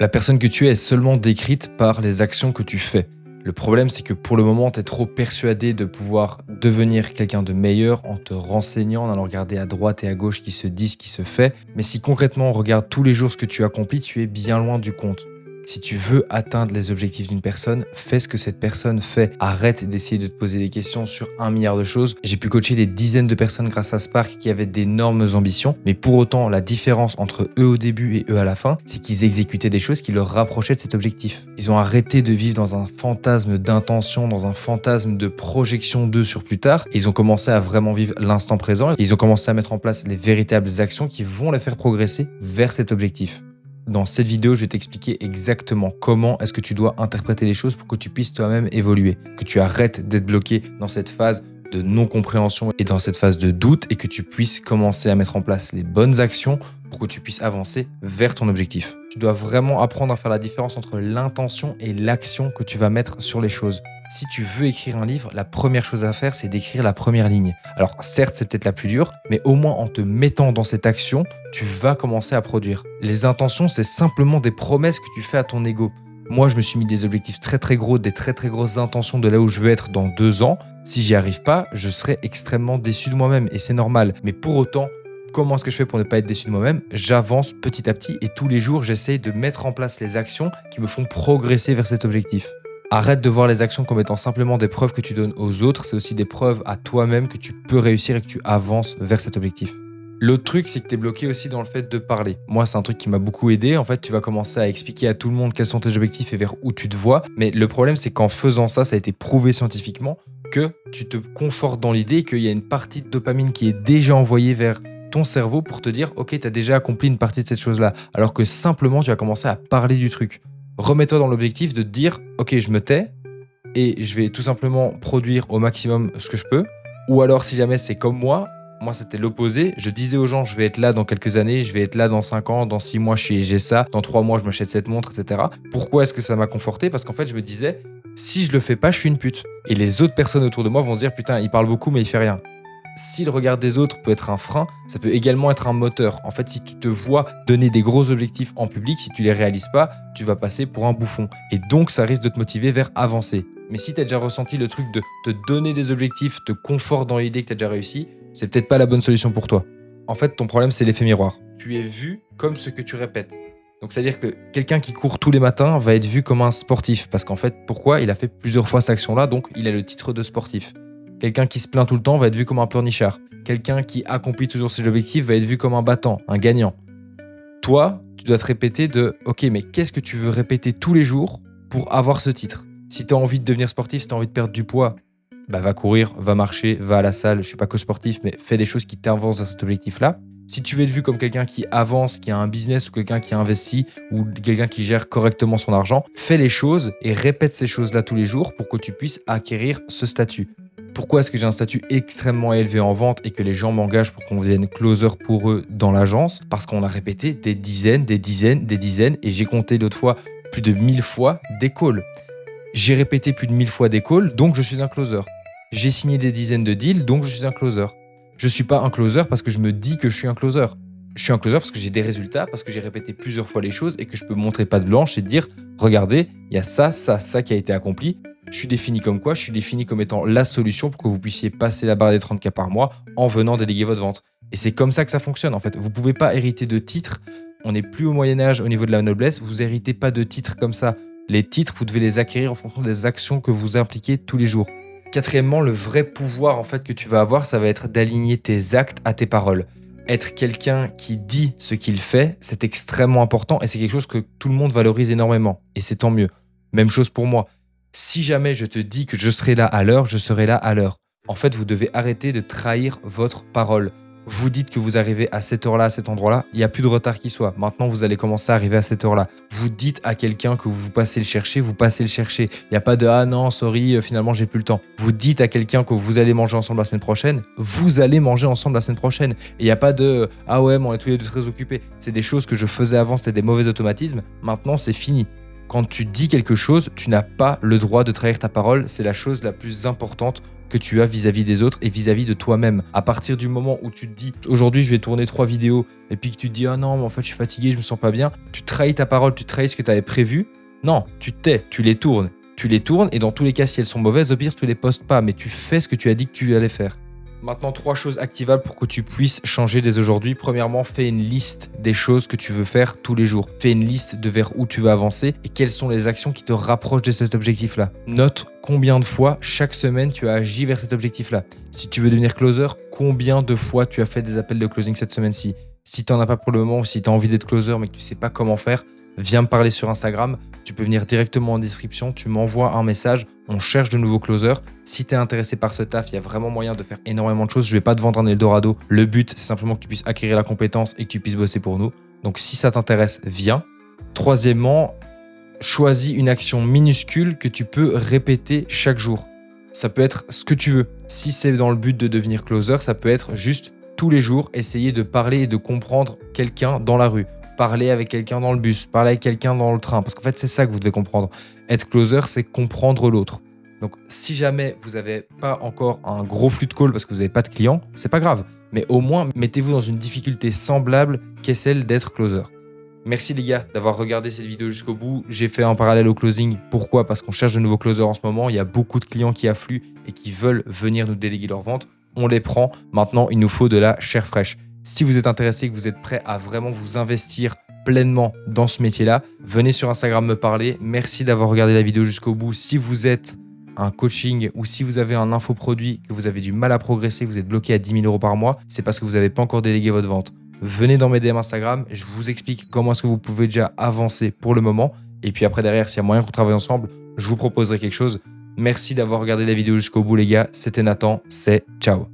La personne que tu es seulement décrite par les actions que tu fais. Le problème, c'est que pour le moment, tu es trop persuadé de pouvoir devenir quelqu'un de meilleur en te renseignant, en allant regarder à droite et à gauche qui se dit, ce qui se fait. Mais si concrètement on regarde tous les jours ce que tu accomplis, tu es bien loin du compte. Si tu veux atteindre les objectifs d'une personne, fais ce que cette personne fait. Arrête d'essayer de te poser des questions sur 1 milliard de choses. J'ai pu coacher des dizaines de personnes grâce à Spark qui avaient d'énormes ambitions, mais pour autant, la différence entre eux au début et eux à la fin, c'est qu'ils exécutaient des choses qui leur rapprochaient de cet objectif. Ils ont arrêté de vivre dans un fantasme d'intention, dans un fantasme de projection d'eux sur plus tard, et ils ont commencé à vraiment vivre l'instant présent. Ils ont commencé à mettre en place les véritables actions qui vont les faire progresser vers cet objectif. Dans cette vidéo, je vais t'expliquer exactement comment est-ce que tu dois interpréter les choses pour que tu puisses toi-même évoluer, que tu arrêtes d'être bloqué dans cette phase de non-compréhension et dans cette phase de doute et que tu puisses commencer à mettre en place les bonnes actions pour que tu puisses avancer vers ton objectif. Tu dois vraiment apprendre à faire la différence entre l'intention et l'action que tu vas mettre sur les choses. Si tu veux écrire un livre, la première chose à faire, c'est d'écrire la première ligne. Alors certes, c'est peut-être la plus dure, mais au moins en te mettant dans cette action, tu vas commencer à produire. Les intentions, c'est simplement des promesses que tu fais à ton ego. Moi, je me suis mis des objectifs très gros, des très grosses intentions de là où je veux être dans 2 ans. Si j'y arrive pas, je serai extrêmement déçu de moi-même et c'est normal. Mais pour autant, comment est-ce que je fais pour ne pas être déçu de moi-même? J'avance petit à petit et tous les jours, j'essaye de mettre en place les actions qui me font progresser vers cet objectif. Arrête de voir les actions comme étant simplement des preuves que tu donnes aux autres, c'est aussi des preuves à toi-même que tu peux réussir et que tu avances vers cet objectif. L'autre truc, c'est que tu es bloqué aussi dans le fait de parler. Moi, c'est un truc qui m'a beaucoup aidé. En fait, tu vas commencer à expliquer à tout le monde quels sont tes objectifs et vers où tu te vois. Mais le problème, c'est qu'en faisant ça, ça a été prouvé scientifiquement que tu te confortes dans l'idée qu'il y a une partie de dopamine qui est déjà envoyée vers ton cerveau pour te dire « Ok, tu as déjà accompli une partie de cette chose-là ». Alors que simplement, tu vas commencer à parler du truc. Remets-toi dans l'objectif de te dire « Ok, je me tais et je vais tout simplement produire au maximum ce que je peux. » Ou alors, si jamais c'est comme moi, c'était l'opposé. Je disais aux gens, je vais être là dans quelques années, je vais être là dans 5 ans, dans 6 mois, j'ai ça, dans 3 mois, je m'achète cette montre, etc. Pourquoi est-ce que ça m'a conforté? Parce qu'en fait, je me disais, si je le fais pas, je suis une pute. Et les autres personnes autour de moi vont se dire, putain, il parle beaucoup, mais il fait rien. Si le regard des autres peut être un frein, ça peut également être un moteur. En fait, si tu te vois donner des gros objectifs en public, si tu les réalises pas, tu vas passer pour un bouffon. Et donc, ça risque de te motiver vers avancer. Mais si tu as déjà ressenti le truc de te donner des objectifs, te conforte dans l'idée que tu as déjà réussi, c'est peut-être pas la bonne solution pour toi. En fait, ton problème, c'est l'effet miroir. Tu es vu comme ce que tu répètes. Donc, c'est-à-dire que quelqu'un qui court tous les matins va être vu comme un sportif. Parce qu'en fait, pourquoi? Il a fait plusieurs fois cette action-là, donc il a le titre de sportif. Quelqu'un qui se plaint tout le temps va être vu comme un pleurnichard. Quelqu'un qui accomplit toujours ses objectifs va être vu comme un battant, un gagnant. Toi, tu dois te répéter de « Ok, mais qu'est-ce que tu veux répéter tous les jours pour avoir ce titre ?» Si tu as envie de devenir sportif, si tu as envie de perdre du poids, va courir, va marcher, va à la salle. Je ne suis pas que sportif, mais fais des choses qui t'avancent vers cet objectif-là. Si tu veux être vu comme quelqu'un qui avance, qui a un business ou quelqu'un qui investit ou quelqu'un qui gère correctement son argent, fais les choses et répète ces choses-là tous les jours pour que tu puisses acquérir ce statut. Pourquoi est-ce que j'ai un statut extrêmement élevé en vente et que les gens m'engagent pour qu'on devienne closer pour eux dans l'agence? Parce qu'on a répété des dizaines et j'ai compté l'autre fois plus de 1000 fois des calls. J'ai répété plus de 1000 fois des calls, donc je suis un closer. J'ai signé des dizaines de deals, donc je suis un closer. Je ne suis pas un closer parce que je me dis que je suis un closer. Je suis un closer parce que j'ai des résultats, parce que j'ai répété plusieurs fois les choses et que je peux montrer patte blanche et dire « Regardez, il y a ça qui a été accompli. Je suis défini comme quoi? Je suis défini comme étant la solution pour que vous puissiez passer la barre des 30K par mois en venant déléguer votre vente. » Et c'est comme ça que ça fonctionne en fait. Vous ne pouvez pas hériter de titres. On n'est plus au Moyen-Âge au niveau de la noblesse. Vous n'héritez pas de titres comme ça. Les titres, vous devez les acquérir en fonction des actions que vous impliquez tous les jours. Quatrièmement, le vrai pouvoir en fait que tu vas avoir, ça va être d'aligner tes actes à tes paroles. Être quelqu'un qui dit ce qu'il fait, c'est extrêmement important et c'est quelque chose que tout le monde valorise énormément. Et c'est tant mieux. Même chose pour moi. Si jamais je te dis que je serai là à l'heure, je serai là à l'heure. En fait, vous devez arrêter de trahir votre parole. Vous dites que vous arrivez à cette heure-là, à cet endroit-là, il n'y a plus de retard qui soit. Maintenant, vous allez commencer à arriver à cette heure-là. Vous dites à quelqu'un que vous passez le chercher, vous passez le chercher. Il n'y a pas de « Ah non, sorry, finalement, j'ai plus le temps ». Vous dites à quelqu'un que vous allez manger ensemble la semaine prochaine, vous allez manger ensemble la semaine prochaine. Et il n'y a pas de « Ah ouais, mais on est tous les deux très occupés ». C'est des choses que je faisais avant, c'était des mauvais automatismes. Maintenant, c'est fini. Quand tu dis quelque chose, tu n'as pas le droit de trahir ta parole. C'est la chose la plus importante que tu as vis-à-vis des autres et vis-à-vis de toi-même. À partir du moment où tu te dis aujourd'hui je vais tourner 3 vidéos et puis que tu te dis ah non mais en fait je suis fatigué, je me sens pas bien, tu trahis ta parole, tu trahis ce que tu avais prévu. Non, tu tais, tu les tournes. Tu les tournes et dans tous les cas si elles sont mauvaises, au pire tu les postes pas, mais tu fais ce que tu as dit que tu allais faire. Maintenant, 3 choses activables pour que tu puisses changer dès aujourd'hui. Premièrement, fais une liste des choses que tu veux faire tous les jours. Fais une liste de vers où tu veux avancer et quelles sont les actions qui te rapprochent de cet objectif-là. Note combien de fois chaque semaine tu as agi vers cet objectif-là. Si tu veux devenir closer, combien de fois tu as fait des appels de closing cette semaine-ci. Si tu n'en as pas pour le moment ou si tu as envie d'être closer mais que tu ne sais pas comment faire, viens me parler sur Instagram. Tu peux venir directement en description, tu m'envoies un message, on cherche de nouveaux closers. Si tu es intéressé par ce taf, il y a vraiment moyen de faire énormément de choses. Je ne vais pas te vendre un Eldorado. Le but, c'est simplement que tu puisses acquérir la compétence et que tu puisses bosser pour nous. Donc si ça t'intéresse, viens. Troisièmement, choisis une action minuscule que tu peux répéter chaque jour. Ça peut être ce que tu veux. Si c'est dans le but de devenir closer, ça peut être juste tous les jours essayer de parler et de comprendre quelqu'un dans la rue. Parler avec quelqu'un dans le bus, parler avec quelqu'un dans le train. Parce qu'en fait, c'est ça que vous devez comprendre. Être closer, c'est comprendre l'autre. Donc, si jamais vous n'avez pas encore un gros flux de call parce que vous n'avez pas de clients, c'est pas grave. Mais au moins, mettez-vous dans une difficulté semblable qu'est celle d'être closer. Merci les gars d'avoir regardé cette vidéo jusqu'au bout. J'ai fait un parallèle au closing. Pourquoi? Parce qu'on cherche de nouveaux closers en ce moment. Il y a beaucoup de clients qui affluent et qui veulent venir nous déléguer leur vente. On les prend. Maintenant, il nous faut de la chair fraîche. Si vous êtes intéressé et que vous êtes prêt à vraiment vous investir pleinement dans ce métier-là, venez sur Instagram me parler. Merci d'avoir regardé la vidéo jusqu'au bout. Si vous êtes un coaching ou si vous avez un infoproduit, que vous avez du mal à progresser, que vous êtes bloqué à 10 000 € par mois, c'est parce que vous n'avez pas encore délégué votre vente. Venez dans mes DM Instagram, je vous explique comment est-ce que vous pouvez déjà avancer pour le moment. Et puis après derrière, s'il y a moyen qu'on travaille ensemble, je vous proposerai quelque chose. Merci d'avoir regardé la vidéo jusqu'au bout les gars. C'était Nathan, c'est ciao.